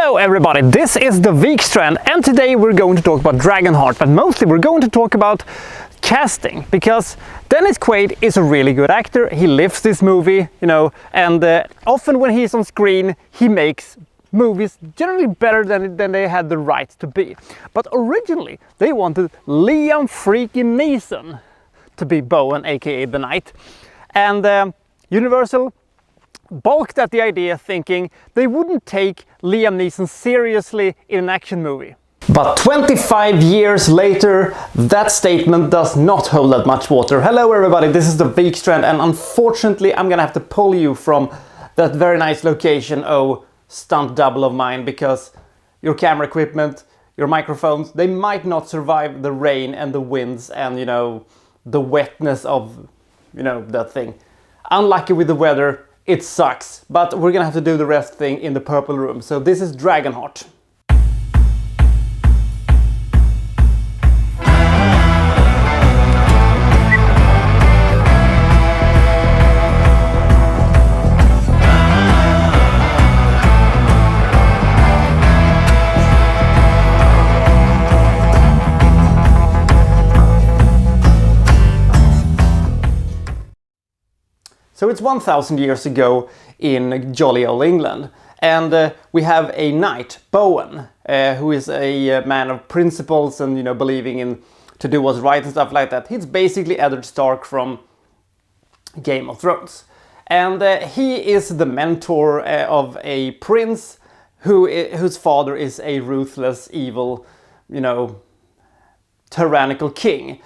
Hello everybody, this is the Vikstrand and today we're going to talk about Dragonheart, but mostly we're going to talk about casting, because Dennis Quaid is a really good actor. He lives this movie, you know, and often when he's on screen he makes movies generally better than they had the right to be. But originally they wanted Liam freaking Neeson to be Bowen, aka the Knight, and Universal balked at the idea, thinking they wouldn't take Liam Neeson seriously in an action movie. But 25 years later, that statement does not hold that much water. Hello everybody, this is the Vikstrand, and unfortunately I'm gonna have to pull you from that very nice location, oh stunt double of mine, because your camera equipment, your microphones, they might not survive the rain and the winds and, you know, the wetness of, you know, that thing. Unlucky with the weather. It sucks, but we're gonna have to do the rest thing in the purple room. So this is Dragonheart. So it's 1000 years ago in jolly old England, and we have a knight, Bowen, who is a man of principles and, you know, believing in to do what's right and stuff like that. He's basically Eddard Stark from Game of Thrones, and he is the mentor of a prince whose father is a ruthless, evil, you know, tyrannical king.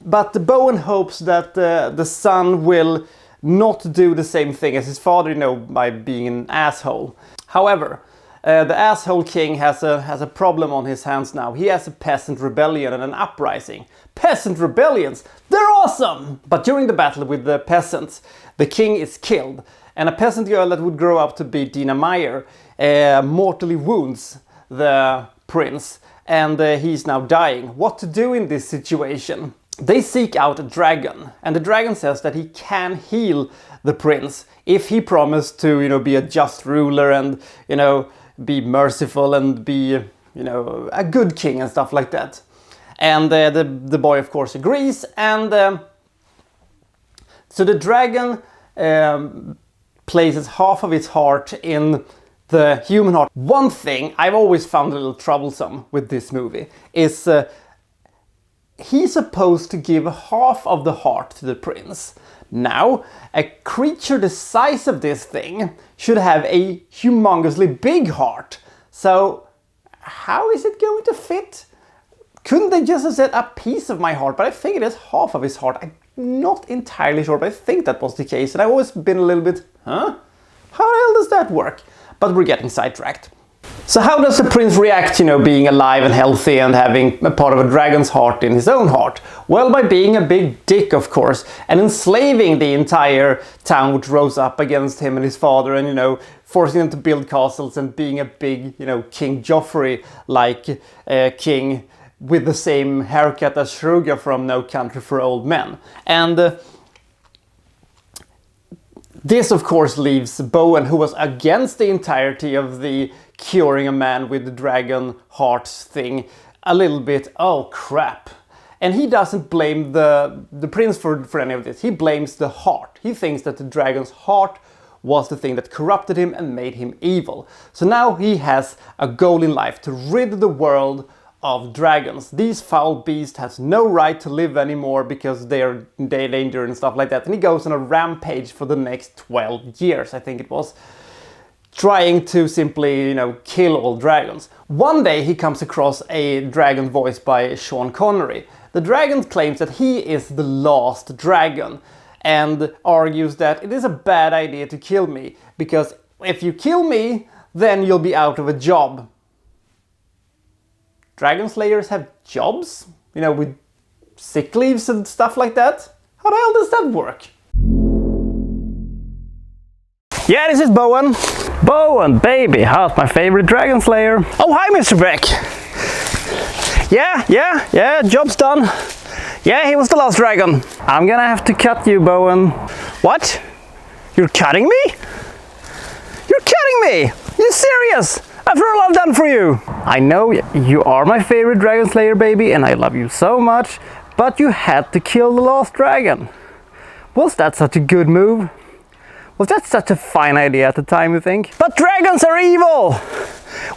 But Bowen hopes that the son will not do the same thing as his father, you know, by being an asshole. However, the asshole king has a problem on his hands now. He has a peasant rebellion and an uprising. Peasant rebellions, they're awesome! But during the battle with the peasants, the king is killed, and a peasant girl that would grow up to be Dina Meyer mortally wounds the prince, and he's now dying. What to do in this situation? They seek out a dragon, and the dragon says that he can heal the prince if he promised to, you know, be a just ruler and, you know, be merciful and be, you know, a good king and stuff like that. And the boy of course agrees, and so the dragon places half of its heart in the human heart. One thing I've always found a little troublesome with this movie is he's supposed to give half of the heart to the prince. Now, a creature the size of this thing should have a humongously big heart. So, how is it going to fit? Couldn't they just have said a piece of my heart? But I think it is half of his heart. I'm not entirely sure, but I think that was the case. And I've always been a little bit, huh? How the hell does that work? But we're getting sidetracked. So how does the prince react, you know, being alive and healthy and having a part of a dragon's heart in his own heart? Well, by being a big dick, of course, and enslaving the entire town which rose up against him and his father, and, you know, forcing them to build castles and being a big, you know, King Joffrey-like king with the same haircut as Shruga from No Country for Old Men. And this, of course, leaves Bowen, who was against the entirety of the curing a man with the dragon hearts thing, a little bit, oh crap. And he doesn't blame the prince for any of this. He blames the heart. He thinks that the dragon's heart was the thing that corrupted him and made him evil. So now he has a goal in life, to rid the world of dragons. These foul beasts has no right to live anymore because they're in danger and stuff like that. And he goes on a rampage for the next 12 years, I think it was, trying to simply, you know, kill all dragons. One day he comes across a dragon voiced by Sean Connery. The dragon claims that he is the last dragon and argues that it is a bad idea to kill me, because if you kill me, then you'll be out of a job. Dragon slayers have jobs? You know, with sick leaves and stuff like that? How the hell does that work? Yeah, this is Bowen. Bowen, baby, how's my favorite dragon slayer? Oh, hi, Mr. Beck. Yeah, job's done. Yeah, he was the last dragon. I'm gonna have to cut you, Bowen. What? You're cutting me? You're cutting me? You serious? after all I've done for you. I know you are my favorite Dragon Slayer, baby, and I love you so much, but you had to kill the last dragon. Was that such a good move? Was that such a fine idea at the time, you think? But dragons are evil!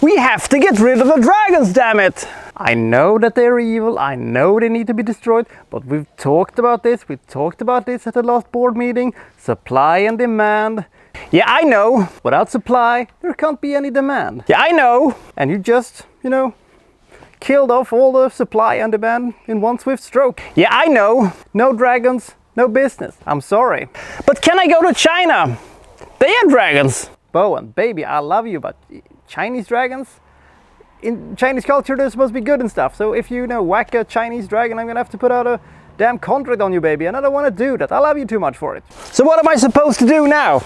We have to get rid of the dragons, damn it! I know that they're evil, I know they need to be destroyed, but we talked about this at the last board meeting. Supply and demand. Yeah, I know. Without supply, there can't be any demand. Yeah, I know. And you just, killed off all the supply and demand in one swift stroke. Yeah, I know. No dragons, no business. I'm sorry. But can I go to China? They have dragons. Bowen, baby, I love you, but Chinese dragons? In Chinese culture, they're supposed to be good and stuff. So if you whack a Chinese dragon, I'm gonna have to put out a damn contract on you, baby. And I don't want to do that. I love you too much for it. So what am I supposed to do now?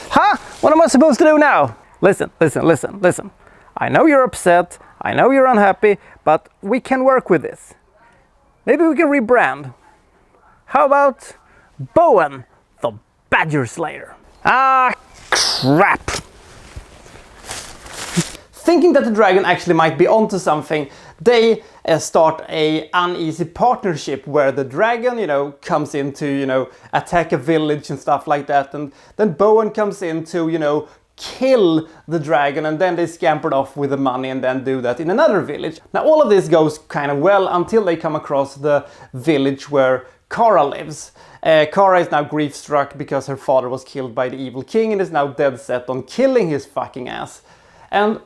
Huh? What am I supposed to do now? Listen. I know you're upset. I know you're unhappy, but we can work with this. Maybe we can rebrand. How about Bowen, the Badger Slayer? Ah, crap. Thinking that the dragon actually might be onto something, they start a uneasy partnership where the dragon, comes in to, attack a village and stuff like that. And then Bowen comes in to, kill the dragon, and then they scampered off with the money and then do that in another village. Now all of this goes kind of well until they come across the village where Kara lives. Kara is now grief-struck because her father was killed by the evil king and is now dead set on killing his fucking ass. And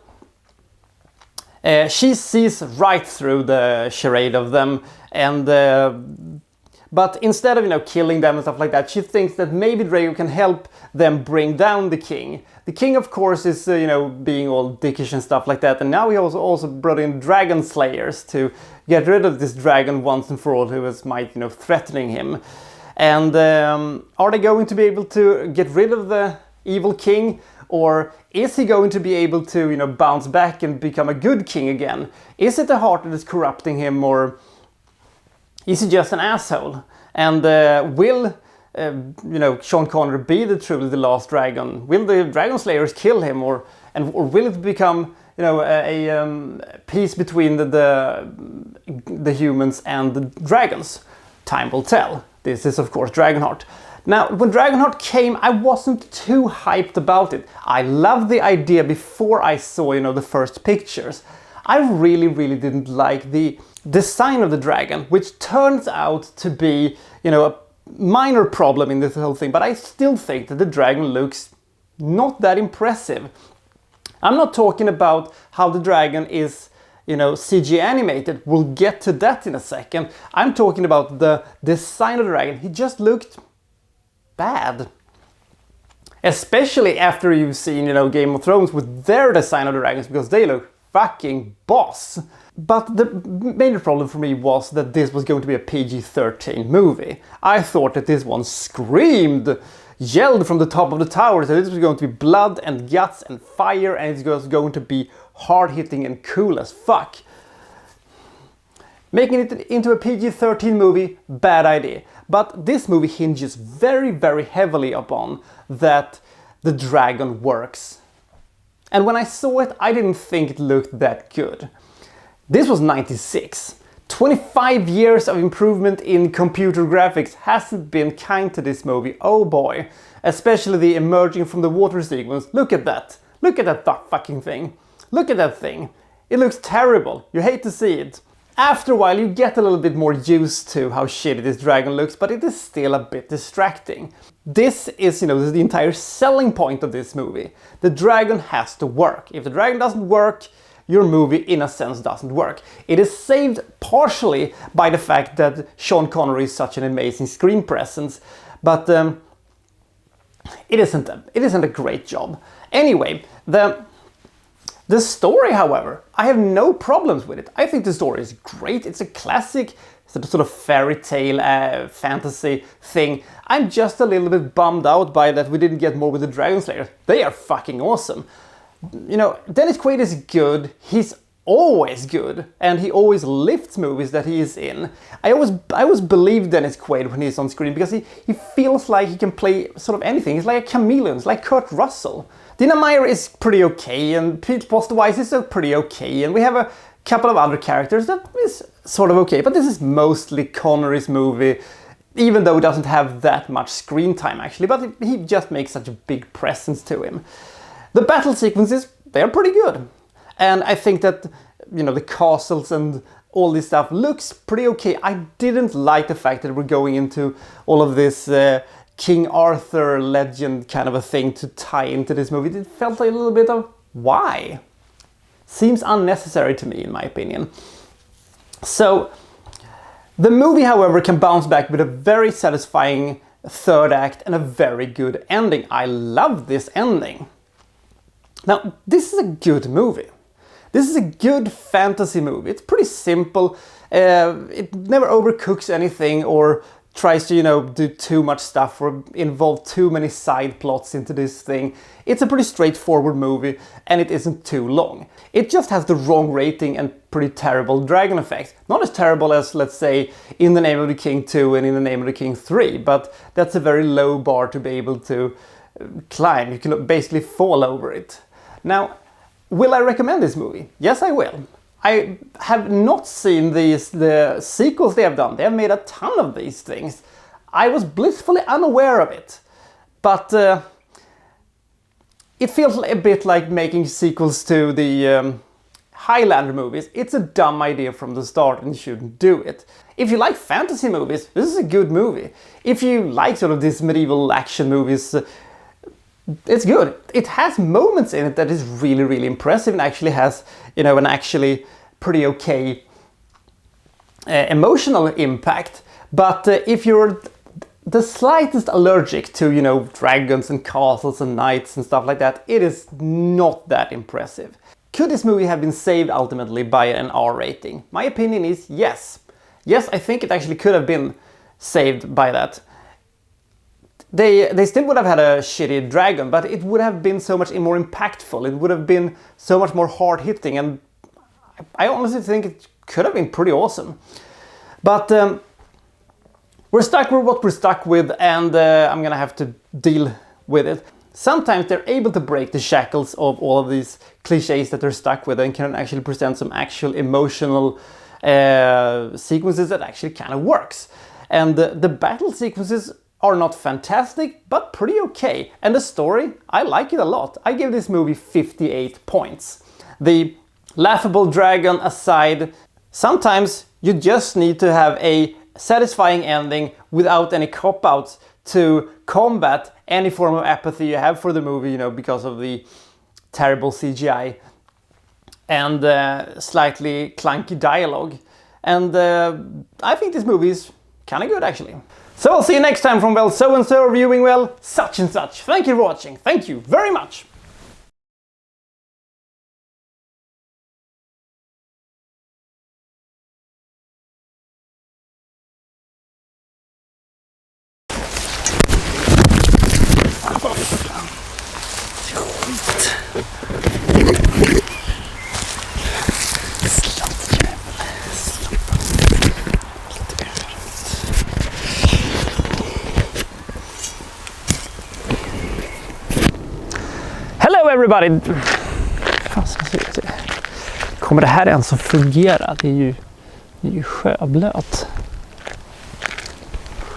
she sees right through the charade of them, and but instead of killing them and stuff like that, she thinks that maybe Drago can help them bring down the king. The king, of course, is being all dickish and stuff like that, and now he also brought in dragon slayers to get rid of this dragon once and for all, who was threatening him. And are they going to be able to get rid of the evil king? Or is he going to be able to, bounce back and become a good king again? Is it the heart that is corrupting him, or is he just an asshole? And will, Sean Connery be truly the last dragon? Will the Dragon Slayers kill him, or will it become, a peace between the humans and the dragons? Time will tell. This is, of course, Dragonheart. Now, when Dragonheart came, I wasn't too hyped about it. I loved the idea before I saw, the first pictures. I really didn't like the design of the dragon, which turns out to be, a minor problem in this whole thing, but I still think that the dragon looks not that impressive. I'm not talking about how the dragon is, CG animated. We'll get to that in a second. I'm talking about the design of the dragon. He just looked bad. Especially after you've seen, Game of Thrones with their design of the dragons, because they look fucking boss. But the major problem for me was that this was going to be a PG-13 movie. I thought that this one yelled from the top of the tower that this was going to be blood and guts and fire, and it was going to be hard-hitting and cool as fuck. Making it into a PG-13 movie, bad idea. But this movie hinges very heavily upon that the dragon works. And when I saw it, I didn't think it looked that good. This was 96. 25 years of improvement in computer graphics hasn't been kind to this movie, oh boy. Especially the emerging from the water sequence. Look at that. Look at that fucking thing. Look at that thing. It looks terrible. You hate to see it. After a while you get a little bit more used to how shitty this dragon looks, but it is still a bit distracting. This is, this is the entire selling point of this movie. The dragon has to work. If the dragon doesn't work, your movie in a sense doesn't work. It is saved partially by the fact that Sean Connery is such an amazing screen presence, but it isn't a great job. Anyway, the story, however, I have no problems with it. I think the story is great. It's a classic sort of fairy tale fantasy thing. I'm just a little bit bummed out by that we didn't get more with the Dragon Slayers. They are fucking awesome. Dennis Quaid is good. He's always good, and he always lifts movies that he is in. I always believe Dennis Quaid when he's on screen, because he feels like he can play sort of anything. He's like a chameleon, he's like Kurt Russell. Dina Meyer is pretty okay, and Pete Postlewaite is pretty okay, and we have a couple of other characters that is sort of okay, but this is mostly Connery's movie, even though it doesn't have that much screen time actually, but he just makes such a big presence to him. The battle sequences, they're pretty good. And I think that, you know, the castles and all this stuff looks pretty okay. I didn't like the fact that we're going into all of this King Arthur legend kind of a thing to tie into this movie. It felt like a little bit of why? Seems unnecessary to me, in my opinion. So, the movie, however, can bounce back with a very satisfying third act and a very good ending. I love this ending. Now, this is a good movie. This is a good fantasy movie. It's pretty simple. It never overcooks anything or tries to, you know, do too much stuff or involve too many side plots into this thing. It's a pretty straightforward movie, and it isn't too long. It just has the wrong rating and pretty terrible dragon effects. Not as terrible as, let's say, In the Name of the King 2 and In the Name of the King 3, but that's a very low bar to be able to climb. You can basically fall over it. Now, will I recommend this movie? Yes, I will. I have not seen the sequels they have done. They have made a ton of these things. I was blissfully unaware of it. But it feels a bit like making sequels to the Highlander movies. It's a dumb idea from the start and you shouldn't do it. If you like fantasy movies, this is a good movie. If you like sort of these medieval action movies, it's good. It has moments in it that is really, really impressive and actually has, you know, an actually pretty okay emotional impact. But if you're the slightest allergic to, you know, dragons and castles and knights and stuff like that, it is not that impressive. Could this movie have been saved ultimately by an R rating? My opinion is yes. Yes, I think it actually could have been saved by that. They still would have had a shitty dragon, but it would have been so much more impactful. It would have been so much more hard-hitting, and I honestly think it could have been pretty awesome. But we're stuck with what we're stuck with, and I'm gonna have to deal with it. Sometimes they're able to break the shackles of all of these cliches that they're stuck with and can actually present some actual emotional sequences that actually kind of works. And the battle sequences are not fantastic, but pretty okay. And the story, I like it a lot. I give this movie 58 points. The laughable dragon aside, sometimes you just need to have a satisfying ending without any cop-outs to combat any form of apathy you have for the movie, you know, because of the terrible CGI and slightly clunky dialogue. And I think this movie is kind of good actually. So I'll see you next time from Well So and So reviewing Well Such and Such. Thank you for watching. Thank you very much. Hello everybody! Kommer det här ens att fungera? Det är ju sjöblöt.